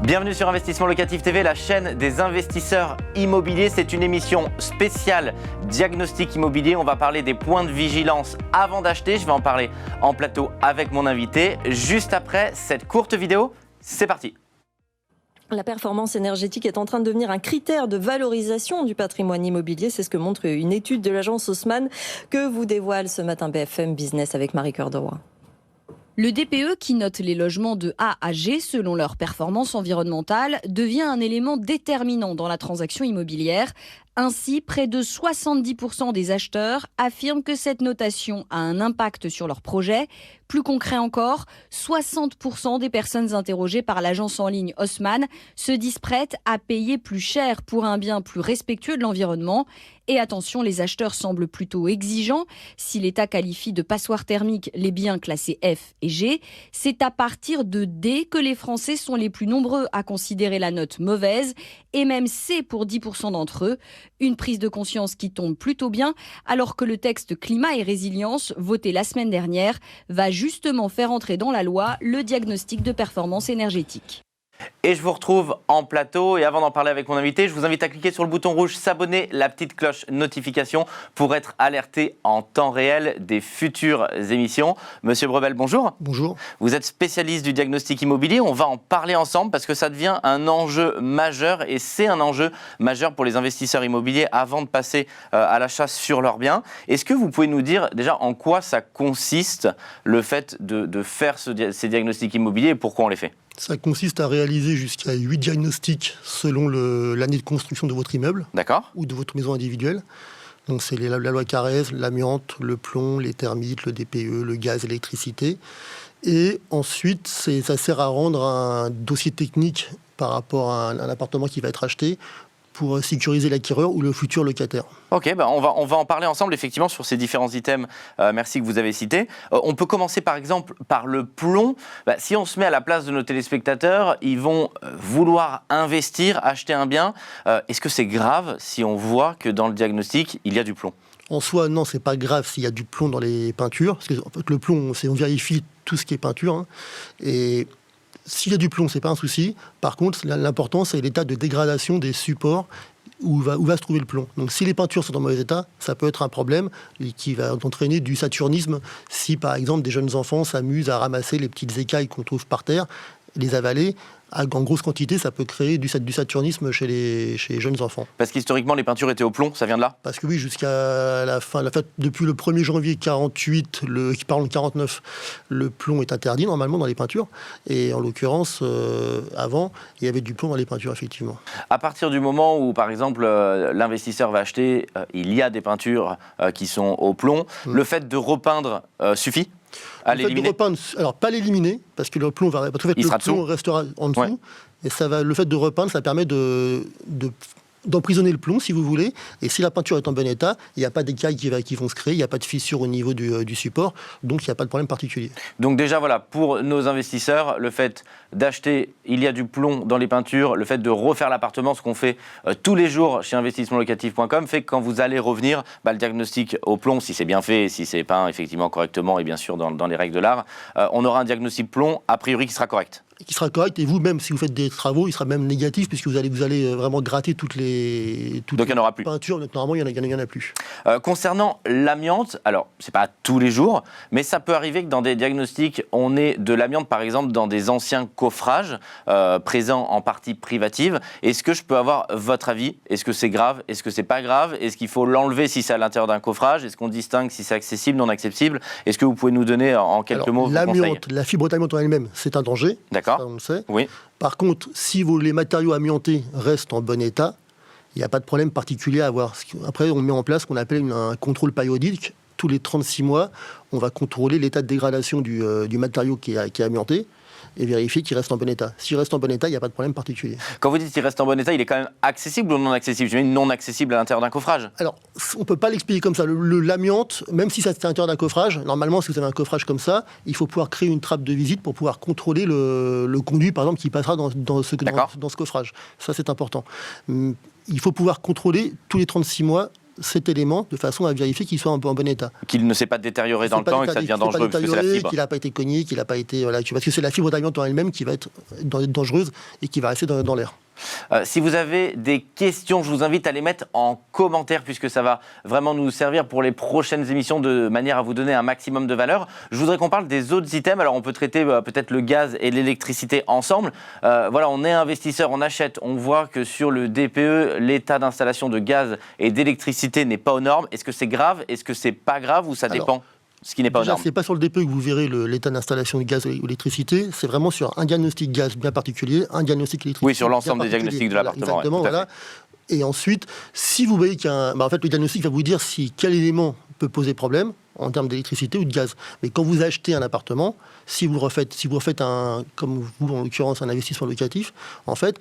Bienvenue sur Investissement Locatif TV, la chaîne des investisseurs immobiliers. C'est une émission spéciale diagnostic immobilier. On va parler des points de vigilance avant d'acheter. Je vais en parler en plateau avec mon invité. Juste après cette courte vidéo, c'est parti. La performance énergétique est en train de devenir un critère de valorisation du patrimoine immobilier. C'est ce que montre une étude de l'agence Haussmann que vous dévoile ce matin BFM Business avec Marie-Cœur de Roy. Le DPE, qui note les logements de A à G selon leur performance environnementale, devient un élément déterminant dans la transaction immobilière. Ainsi, près de 70% des acheteurs affirment que cette notation a un impact sur leur projet. Plus concret encore, 60% des personnes interrogées par l'agence en ligne Haussmann se disent prêtes à payer plus cher pour un bien plus respectueux de l'environnement. Et attention, les acheteurs semblent plutôt exigeants. Si l'État qualifie de passoire thermique les biens classés F et G, c'est à partir de D que les Français sont les plus nombreux à considérer la note mauvaise, et même C pour 10% d'entre eux. Une prise de conscience qui tombe plutôt bien, alors que le texte climat et résilience, voté la semaine dernière, va justement faire entrer dans la loi le diagnostic de performance énergétique. Et je vous retrouve en plateau. Et avant d'en parler avec mon invité, je vous invite à cliquer sur le bouton rouge, s'abonner, la petite cloche notification pour être alerté en temps réel des futures émissions. Monsieur Brevel, bonjour. Bonjour. Vous êtes spécialiste du diagnostic immobilier. On va en parler ensemble parce que ça devient un enjeu majeur et c'est un enjeu majeur pour les investisseurs immobiliers avant de passer à l'achat sur leurs biens. Est-ce que vous pouvez nous dire déjà en quoi ça consiste le fait de faire ces diagnostics immobiliers et pourquoi on les fait ? Ça consiste à réaliser jusqu'à 8 diagnostics selon l'année de construction de votre immeuble. D'accord. Ou de votre maison individuelle. Donc c'est la loi Carrez, l'amiante, le plomb, les termites, le DPE, le gaz, l'électricité. Et ensuite, ça sert à rendre un dossier technique par rapport à un appartement qui va être acheté pour sécuriser l'acquéreur ou le futur locataire. Ok, on va en parler ensemble effectivement sur ces différents items, merci que vous avez cités. On peut commencer par exemple par le plomb. Si on se met à la place de nos téléspectateurs, ils vont vouloir investir, acheter un bien. Est-ce que c'est grave si on voit que dans le diagnostic, il y a du plomb ? En soi, non, c'est pas grave s'il y a du plomb dans les peintures. Parce que en fait, le plomb, on vérifie tout ce qui est peinture. Hein, et s'il y a du plomb, c'est pas un souci. Par contre, l'important, c'est l'état de dégradation des supports où va se trouver le plomb. Donc, si les peintures sont en mauvais état, ça peut être un problème qui va entraîner du saturnisme. Si, par exemple, des jeunes enfants s'amusent à ramasser les petites écailles qu'on trouve par terre, les avaler, en grosse quantité, ça peut créer du saturnisme chez les jeunes enfants. Parce qu'historiquement, les peintures étaient au plomb, ça vient de là ? Parce que oui, jusqu'à la fin, depuis le 1er janvier 48, 49, le plomb est interdit normalement dans les peintures. Et en l'occurrence, avant, il y avait du plomb dans les peintures, effectivement. À partir du moment où, par exemple, l'investisseur va acheter, il y a des peintures qui sont au plomb, le fait de repeindre suffit ? Le fait de repeindre, alors pas l'éliminer, parce que le plomb va le plomb restera en dessous. Ouais. Et le fait de repeindre, ça permet d'emprisonner le plomb, si vous voulez. Et si la peinture est en bon état, il n'y a pas d'écailles qui vont se créer, il n'y a pas de fissure au niveau du support, donc il n'y a pas de problème particulier. Donc déjà, voilà, pour nos investisseurs, le fait d'acheter, il y a du plomb dans les peintures, le fait de refaire l'appartement, ce qu'on fait tous les jours chez investissementlocatif.com, fait que quand vous allez revenir, le diagnostic au plomb, si c'est bien fait, si c'est peint effectivement correctement et bien sûr dans les règles de l'art, on aura un diagnostic plomb, a priori, qui sera correct. Qui sera correct, et vous, même si vous faites des travaux, il sera même négatif, puisque vous allez vraiment gratter toutes les donc il n'y en aura plus. Peintures, donc normalement il n'y en a plus. Concernant l'amiante, alors c'est pas tous les jours, mais ça peut arriver que dans des diagnostics, on ait de l'amiante par exemple dans des anciens coffrages présents en partie privative. Est-ce que je peux avoir votre avis ? Est-ce que c'est grave ? Est-ce que c'est pas grave ? Est-ce qu'il faut l'enlever si c'est à l'intérieur d'un coffrage ? Est-ce qu'on distingue si c'est accessible, non accessible ? Est-ce que vous pouvez nous donner en quelques mots vos conseils ? L'amiante, la fibre d'amiante en elle-même, c'est un danger. D'accord. Ça, on le sait. Oui. Par contre, si les matériaux amiantés restent en bon état, il n'y a pas de problème particulier à avoir. Après, on met en place ce qu'on appelle un contrôle périodique. Tous les 36 mois, on va contrôler l'état de dégradation du matériau qui est amianté et vérifier qu'il reste en bon état. S'il reste en bon état, il n'y a pas de problème particulier. Quand vous dites qu'il reste en bon état, il est quand même accessible ou non accessible ? Je mets non accessible à l'intérieur d'un coffrage. Alors, on ne peut pas l'expliquer comme ça. L'amiante, même si ça c'est à l'intérieur d'un coffrage, normalement, si vous avez un coffrage comme ça, il faut pouvoir créer une trappe de visite pour pouvoir contrôler le conduit, par exemple, qui passera dans ce coffrage. Ça, c'est important. Il faut pouvoir contrôler tous les 36 mois cet élément de façon à vérifier qu'il soit un peu en bon état. Qu'il ne s'est pas détérioré dans le temps et que ça devient dangereux parce que c'est la fibre. Qu'il n'a pas été cogné, qu'il n'a pas été... Voilà, parce que c'est la fibre d'amiante en elle-même qui va être dangereuse et qui va rester dans l'air. Si vous avez des questions, je vous invite à les mettre en commentaire puisque ça va vraiment nous servir pour les prochaines émissions de manière à vous donner un maximum de valeur. Je voudrais qu'on parle des autres items. Alors on peut traiter peut-être le gaz et l'électricité ensemble. Voilà, on est investisseur, on achète, on voit que sur le DPE, l'état d'installation de gaz et d'électricité n'est pas aux normes. Est-ce que c'est grave? Est-ce que c'est pas grave ou ça dépend? Ce qui n'est pas aux normes. C'est pas sur le DPE que vous verrez l'état d'installation de gaz ou d'électricité, c'est vraiment sur un diagnostic gaz bien particulier, un diagnostic électricité. Oui, sur l'ensemble des diagnostics de l'appartement. Exactement, voilà. Et ensuite, si vous voyez qu'il y a en fait, le diagnostic va vous dire quel élément peut poser problème en termes d'électricité ou de gaz. Mais quand vous achetez un appartement, si vous refaites comme vous en l'occurrence, un investissement locatif, en fait,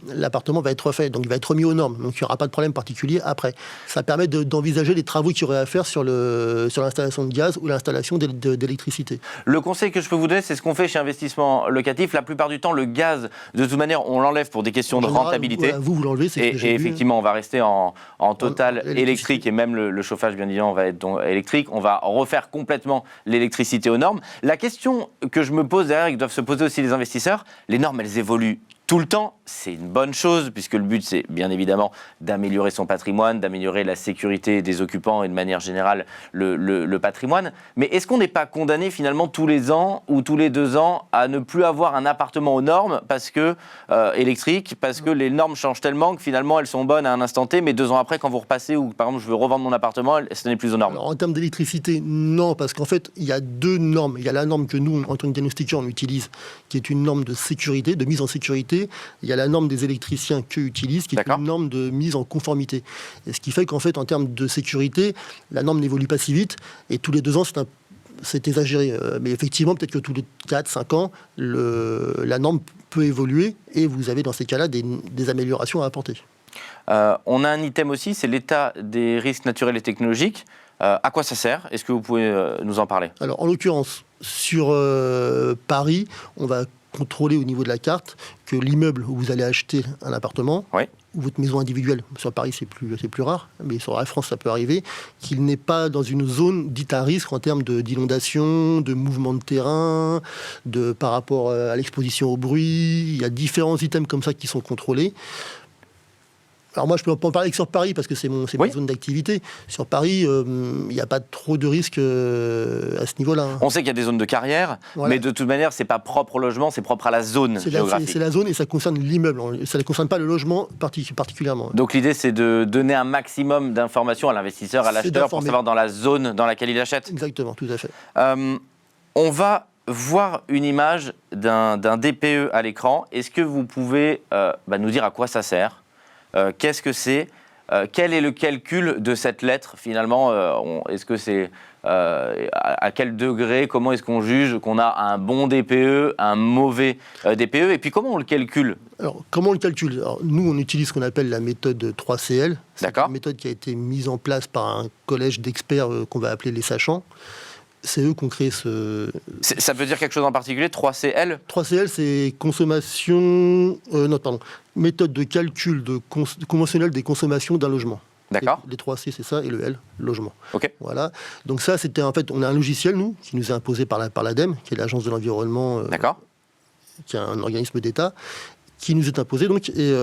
l'appartement va être refait, donc il va être remis aux normes. Donc il n'y aura pas de problème particulier après. Ça permet d'envisager les travaux qu'il y aurait à faire sur l'installation de gaz ou l'installation d'électricité. Le conseil que je peux vous donner, c'est ce qu'on fait chez Investissement Locatif. La plupart du temps, le gaz, de toute manière, on l'enlève pour des questions de rentabilité. Vous l'enlevez, c'est ce que j'ai vu. Et effectivement, on va rester en total électrique et même le chauffage, bien évidemment, va être donc électrique. On va refaire complètement l'électricité aux normes. La question que je me pose derrière et que doivent se poser aussi les investisseurs, les normes, elles évoluent tout le temps. C'est une bonne chose, puisque le but, c'est bien évidemment d'améliorer son patrimoine, d'améliorer la sécurité des occupants et de manière générale le patrimoine. Mais est-ce qu'on n'est pas condamné finalement tous les ans ou tous les 2 ans à ne plus avoir un appartement aux normes parce que électrique, parce que les normes changent tellement que finalement elles sont bonnes à un instant T, mais 2 ans après, quand vous repassez ou par exemple je veux revendre mon appartement, ce n'est plus aux normes? Alors, en termes d'électricité, non, parce qu'en fait, il y a 2 normes. Il y a la norme que nous, en tant que diagnostiqueurs, on utilise, qui est une norme de sécurité, de mise en sécurité. Il y a la norme des électriciens qu'eux utilisent, qui est une norme de mise en conformité. Et ce qui fait qu'en fait, en termes de sécurité, la norme n'évolue pas si vite, et tous les 2 ans, c'est exagéré. Mais effectivement, peut-être que tous les 4-5 ans, la norme peut évoluer, et vous avez dans ces cas-là des améliorations à apporter. On a un item aussi, c'est l'état des risques naturels et technologiques. À quoi ça sert? Est-ce que vous pouvez nous en parler? Alors, en l'occurrence, sur Paris, on va contrôler au niveau de la carte que l'immeuble où vous allez acheter un appartement, ou votre maison individuelle, sur Paris c'est plus rare, mais sur la France ça peut arriver, qu'il n'est pas dans une zone dite à risque en termes d'inondation, de mouvement de terrain, par rapport à l'exposition au bruit. Il y a différents items comme ça qui sont contrôlés. Alors moi, je peux pas en parler que sur Paris, parce que c'est ma zone d'activité. Sur Paris, il n'y a pas trop de risques à ce niveau-là. On sait qu'il y a des zones de carrière, mais de toute manière, c'est pas propre au logement, c'est propre à la zone géographique. C'est la zone et ça concerne l'immeuble. Ça ne concerne pas le logement particulièrement. Donc l'idée, c'est de donner un maximum d'informations à l'investisseur, à l'acheteur, pour savoir dans la zone dans laquelle il achète. Exactement, tout à fait. On va voir une image d'un DPE à l'écran. Est-ce que vous pouvez nous dire à quoi ça sert? Qu'est-ce que c'est? Quel est le calcul de cette lettre finalement? Est-ce que c'est à quel degré? Comment est-ce qu'on juge qu'on a un bon DPE, un mauvais DPE? Et puis comment on le calcule? Alors, comment on le calcule? Alors, nous, on utilise ce qu'on appelle la méthode 3CL. C'est une méthode qui a été mise en place par un collège d'experts qu'on va appeler les sachants. C'est eux qui ont créé ce... Ça veut dire quelque chose en particulier, 3CL? 3CL, c'est méthode de calcul conventionnel des consommations d'un logement. D'accord. Les 3C, c'est ça, et le L, logement. Ok. Voilà. Donc ça, c'était en fait, on a un logiciel, nous, qui nous est imposé par l'ADEME, qui est l'Agence de l'environnement, qui est un organisme d'État, qui nous est imposé. Donc, et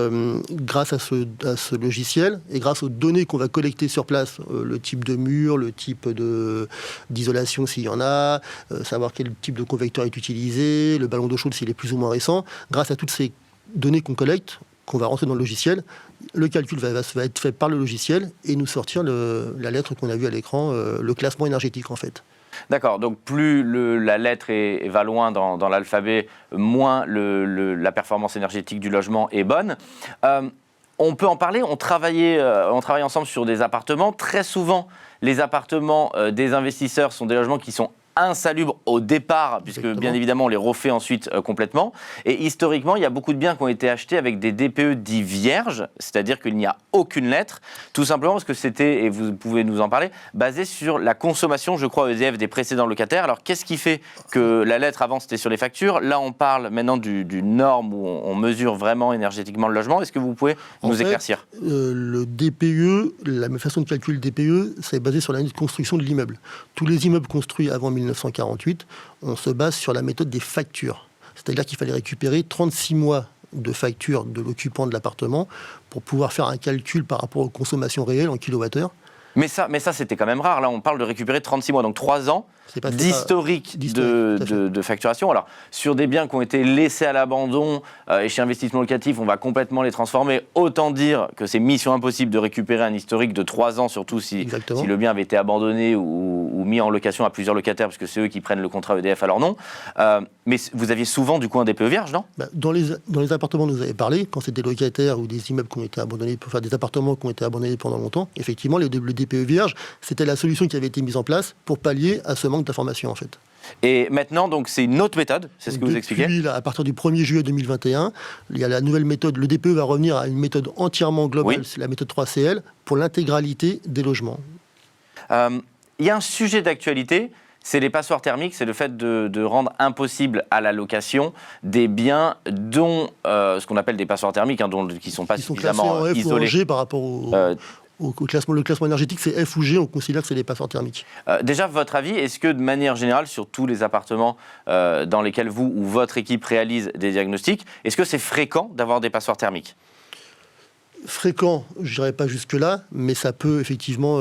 grâce à ce logiciel, et grâce aux données qu'on va collecter sur place, le type de mur, le type d'isolation s'il y en a, savoir quel type de convecteur est utilisé, le ballon d'eau chaude s'il est plus ou moins récent, grâce à toutes ces données qu'on collecte, qu'on va rentrer dans le logiciel, le calcul va être fait par le logiciel et nous sortir la lettre qu'on a vue à l'écran, le classement énergétique en fait. D'accord, donc plus la lettre va loin dans l'alphabet, moins la performance énergétique du logement est bonne. On peut en parler, on travaille ensemble sur des appartements. Très souvent, les appartements des investisseurs sont des logements qui sont insalubres au départ, puisque Exactement. bien évidemment on les refait ensuite complètement. Et historiquement, il y a beaucoup de biens qui ont été achetés avec des DPE dits vierges, c'est-à-dire qu'il n'y a aucune lettre, tout simplement parce que c'était, et vous pouvez nous en parler, basé sur la consommation, je crois, EDF des précédents locataires. Alors qu'est-ce qui fait que la lettre avant c'était sur les factures, là on parle maintenant d'une norme où on mesure vraiment énergétiquement le logement. Est-ce que vous pouvez nous éclaircir ? Le DPE, la même façon de calculer le DPE, c'est basé sur l'année de construction de l'immeuble. Tous les immeubles construits avant 1948, on se base sur la méthode des factures. C'est-à-dire qu'il fallait récupérer 36 mois de factures de l'occupant de l'appartement pour pouvoir faire un calcul par rapport aux consommations réelles en kilowattheure. Mais ça, c'était quand même rare. Là, on parle de récupérer 36 mois, donc 3 ans d'historique de facturation. Alors, sur des biens qui ont été laissés à l'abandon et chez Investissement Locatif, on va complètement les transformer. Autant dire que c'est mission impossible de récupérer un historique de 3 ans, surtout si le bien avait été abandonné ou mis en location à plusieurs locataires, parce que c'est eux qui prennent le contrat EDF à leur nom. Mais vous aviez souvent, du coup, un DPE vierge, non ? Dans les appartements dont vous avez parlé, quand c'était locataires ou des immeubles qui ont été abandonnés, pour faire des appartements qui ont été abandonnés pendant longtemps, effectivement, le DPE vierge, c'était la solution qui avait été mise en place pour pallier à ce manque d'informations, en fait. Et maintenant, donc, c'est une autre méthode, c'est ce que vous expliquez ? À partir du 1er juillet 2021, il y a la nouvelle méthode. Le DPE va revenir à une méthode entièrement globale, c'est la méthode 3CL, pour l'intégralité des logements. Il y a un sujet d'actualité, c'est les passoires thermiques, c'est le fait de rendre impossible à la location des biens dont, ce qu'on appelle des passoires thermiques, qui ne sont pas suffisamment isolés. Ils sont classés en F ou en G par rapport au classement. Le classement énergétique, c'est F ou G, on considère que c'est des passoires thermiques. Déjà, votre avis, est-ce que de manière générale, sur tous les appartements dans lesquels vous ou votre équipe réalise des diagnostics, est-ce que c'est fréquent d'avoir des passoires thermiques ? Fréquent, je dirais pas jusque-là, mais ça peut effectivement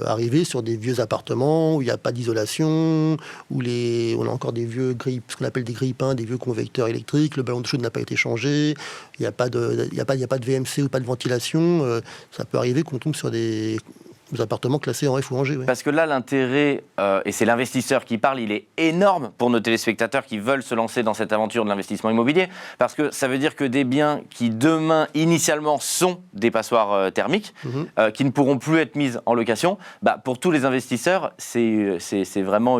arriver sur des vieux appartements où il n'y a pas d'isolation, où on a encore des vieux grilles, ce qu'on appelle des grille-pains, des vieux convecteurs électriques, le ballon de chaude n'a pas été changé, il n'y a pas de VMC ou pas de ventilation. Ça peut arriver qu'on tombe sur des appartements classés en F ou en G. Oui. Parce que là, l'intérêt, et c'est l'investisseur qui parle, il est énorme pour nos téléspectateurs qui veulent se lancer dans cette aventure de l'investissement immobilier, parce que ça veut dire que des biens qui demain, initialement, sont des passoires thermiques, qui ne pourront plus être mises en location, pour tous les investisseurs, c'est vraiment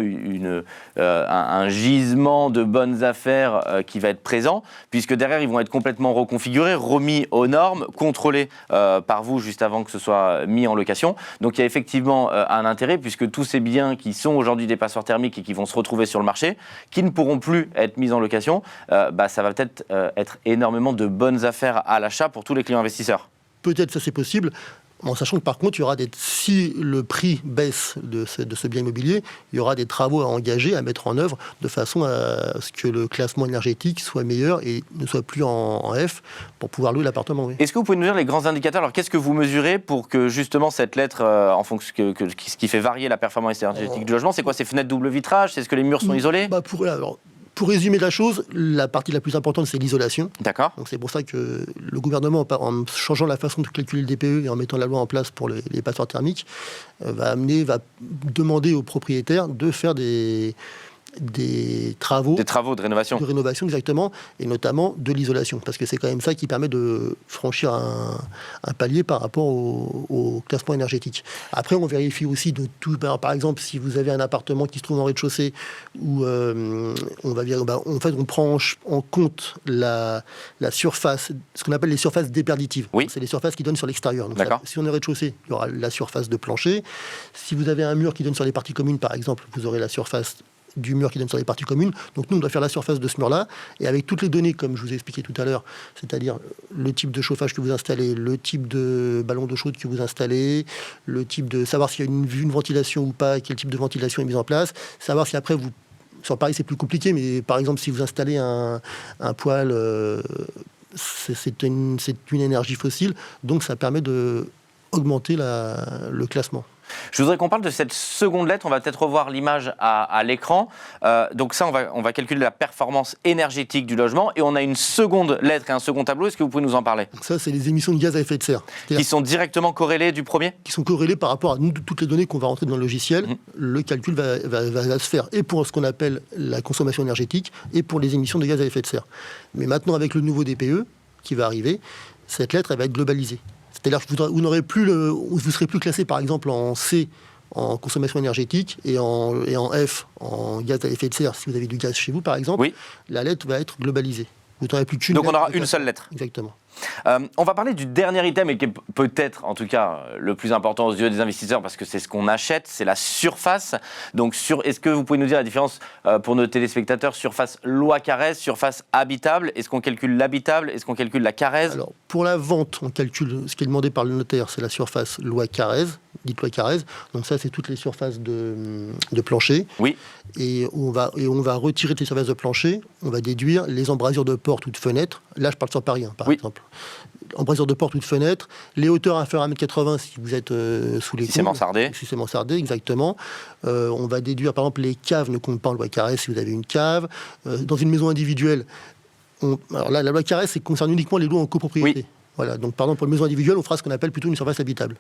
un gisement de bonnes affaires qui va être présent, puisque derrière, ils vont être complètement reconfigurés, remis aux normes, contrôlés par vous juste avant que ce soit mis en location. Donc il y a effectivement un intérêt, puisque tous ces biens qui sont aujourd'hui des passoires thermiques et qui vont se retrouver sur le marché, qui ne pourront plus être mis en location, ça va peut-être être énormément de bonnes affaires à l'achat pour tous les clients investisseurs. Peut-être ça c'est possible, en sachant que par contre, si le prix baisse de ce bien immobilier, il y aura des travaux à engager, à mettre en œuvre, de façon à ce que le classement énergétique soit meilleur et ne soit plus en F pour pouvoir louer l'appartement. Oui. Est-ce que vous pouvez nous dire les grands indicateurs ? Alors, qu'est-ce que vous mesurez pour que justement cette lettre, en fonction ce qui fait varier la performance énergétique du logement, c'est quoi ? Ces fenêtres double vitrage ? C'est ce que les murs sont isolés ? Pour résumer la chose, la partie la plus importante, c'est l'isolation. D'accord. Donc c'est pour ça que le gouvernement, en changeant la façon de calculer le DPE et en mettant la loi en place pour les passoires thermiques, va demander aux propriétaires de faire des travaux. Des travaux de rénovation. De rénovation, exactement, et notamment de l'isolation, parce que c'est quand même ça qui permet de franchir un palier par rapport au classement énergétique. Après, on vérifie aussi de tout. Par exemple, si vous avez un appartement qui se trouve en rez-de-chaussée, où on prend en compte la surface, ce qu'on appelle les surfaces déperditives. Oui. C'est les surfaces qui donnent sur l'extérieur. Donc si on est rez-de-chaussée, il y aura la surface de plancher. Si vous avez un mur qui donne sur les parties communes, par exemple, vous aurez la surface du mur qui donne sur les parties communes. Donc nous, on doit faire la surface de ce mur-là, et avec toutes les données, comme je vous ai expliqué tout à l'heure, c'est-à-dire le type de chauffage que vous installez, le type de ballon d'eau chaude que vous installez, le type de savoir s'il y a une ventilation ou pas, quel type de ventilation est mise en place, savoir si après vous... Sur Paris, c'est plus compliqué, mais par exemple, si vous installez un poêle, c'est une énergie fossile, donc ça permet d'augmenter le classement. Je voudrais qu'on parle de cette seconde lettre. On va peut-être revoir l'image à l'écran. Donc ça, on va calculer la performance énergétique du logement. Et on a une seconde lettre et un second tableau. Est-ce que vous pouvez nous en parler ? Ça, c'est les émissions de gaz à effet de serre. Qui sont directement corrélées du premier ? Qui sont corrélées par rapport à toutes les données qu'on va rentrer dans le logiciel. Le calcul va se faire et pour ce qu'on appelle la consommation énergétique et pour les émissions de gaz à effet de serre. Mais maintenant, avec le nouveau DPE qui va arriver, cette lettre, elle va être globalisée. C'est-à-dire que vous ne serez plus classé, par exemple, en C en consommation énergétique et en F, en gaz à effet de serre, si vous avez du gaz chez vous par exemple, Oui. la lettre va être globalisée. Vous n'aurez plus qu'une Donc on lettre aura de une façon. seule lettre. Exactement. On va parler du dernier item et qui est peut-être, en tout cas, le plus important aux yeux des investisseurs parce que c'est ce qu'on achète, c'est la surface. Donc, est-ce que vous pouvez nous dire la différence pour nos téléspectateurs, surface loi Carrez, surface habitable? Est-ce qu'on calcule l'habitable? Est-ce qu'on calcule la Carrez? Alors, pour la vente, on calcule ce qui est demandé par le notaire, c'est la surface loi Carrez, dite loi Carrez. Donc ça, c'est toutes les surfaces de plancher. Oui. Et on va retirer de ces surfaces de plancher, on va déduire les embrasures de porte ou de fenêtre. Là, je parle sur Paris, par exemple. Embrasures de porte ou de fenêtre, les hauteurs inférieures à 1,80 m si vous êtes sous les Si c'est mansardé. Si c'est mansardé, exactement. On va déduire, par exemple, les caves ne comptent pas en loi Carrez si vous avez une cave. Dans une maison individuelle, alors là, la loi Carrez, ça concerne uniquement les lots en copropriété. Oui. Voilà, donc par exemple, pour une maison individuelle, on fera ce qu'on appelle plutôt une surface habitable.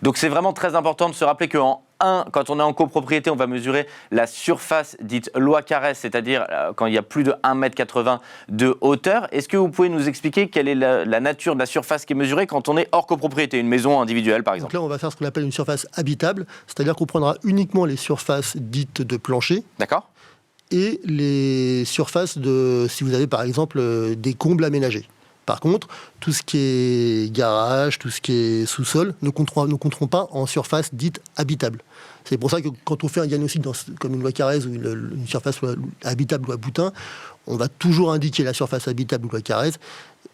Donc c'est vraiment très important de se rappeler quand on est en copropriété, on va mesurer la surface dite loi Carrez, c'est-à-dire quand il y a plus de 1,80 m de hauteur. Est-ce que vous pouvez nous expliquer quelle est la nature de la surface qui est mesurée quand on est hors copropriété, une maison individuelle par exemple? Donc là, on va faire ce qu'on appelle une surface habitable, c'est-à-dire qu'on prendra uniquement les surfaces dites de plancher. D'accord. Et les surfaces si vous avez par exemple des combles aménagés. Par contre, tout ce qui est garage, tout ce qui est sous-sol, ne compteront pas en surface dite habitable. C'est pour ça que quand on fait un diagnostic comme une loi Carrez ou une surface habitable ou à boutin, on va toujours indiquer la surface habitable ou loi Carrez.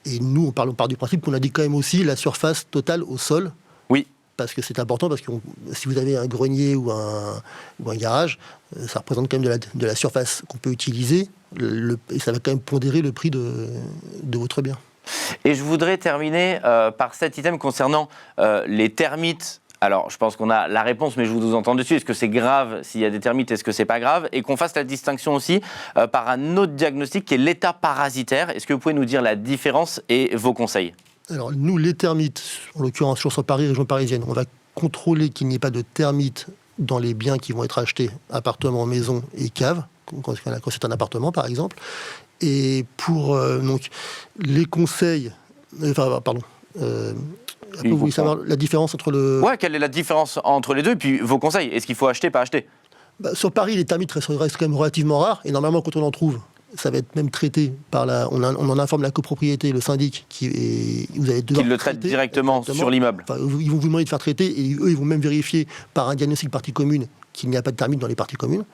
Et nous, on part du principe qu'on indique quand même aussi la surface totale au sol. Oui. Parce que c'est important, parce que si vous avez un grenier ou un garage, ça représente quand même de la surface qu'on peut utiliser, et ça va quand même pondérer le prix de votre bien. Et je voudrais terminer par cet item concernant les termites. Alors, je pense qu'on a la réponse, mais je vous entends dessus. Est-ce que c'est grave s'il y a des termites? Est-ce que c'est pas grave? Et qu'on fasse la distinction aussi par un autre diagnostic qui est l'état parasitaire. Est-ce que vous pouvez nous dire la différence et vos conseils? Alors, nous, les termites, en l'occurrence sur Paris, région parisienne, on va contrôler qu'il n'y ait pas de termites dans les biens qui vont être achetés, appartements, maisons et caves, quand c'est un appartement, par exemple. Et pour donc les conseils, vous voulez savoir la différence entre le... Ouais, quelle est la différence entre les deux et puis vos conseils? Est-ce qu'il faut acheter, pas acheter? Sur Paris, les termites restent quand même relativement rares et normalement, quand on en trouve, ça va être même traité par on en informe la copropriété, le syndic, vous allez devoir qu'ils le traitent directement sur l'immeuble. Enfin, ils vont vous demander de faire traiter et eux, ils vont même vérifier par un diagnostic partie commune qu'il n'y a pas de termites dans les parties communes.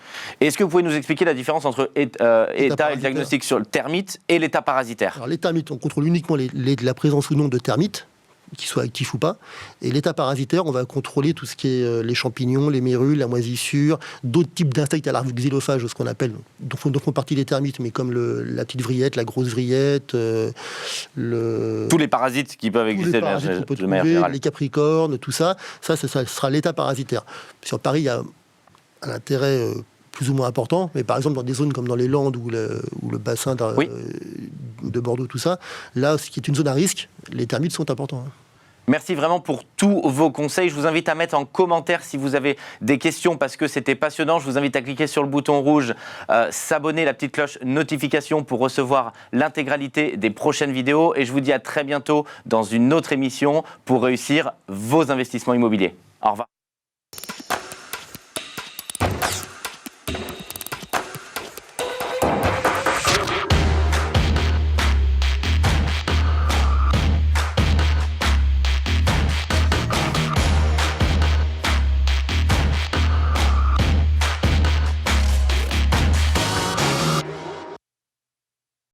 Est-ce que vous pouvez nous expliquer la différence entre état et diagnostic sur le termite et l'état parasitaire? Alors, les termites, on contrôle uniquement la présence ou non de termites, qu'ils soient actifs ou pas. Et l'état parasitaire, on va contrôler tout ce qui est les champignons, les mérules, la moisissure, d'autres types d'insectes à larves xylophages, ce qu'on appelle, dont font partie les termites, mais comme la petite vrillette, la grosse vrillette, tous les parasites qui peuvent exister de manière générale. Les capricornes, tout ça, ça sera l'état parasitaire. Sur Paris, il y a un intérêt plus ou moins important, mais par exemple dans des zones comme dans les Landes ou le bassin de Bordeaux, tout ça, là, ce qui est une zone à risque, les termites sont importants. Merci vraiment pour tous vos conseils. Je vous invite à mettre en commentaire si vous avez des questions parce que c'était passionnant. Je vous invite à cliquer sur le bouton rouge, s'abonner, la petite cloche notification pour recevoir l'intégralité des prochaines vidéos. Et je vous dis à très bientôt dans une autre émission pour réussir vos investissements immobiliers. Au revoir.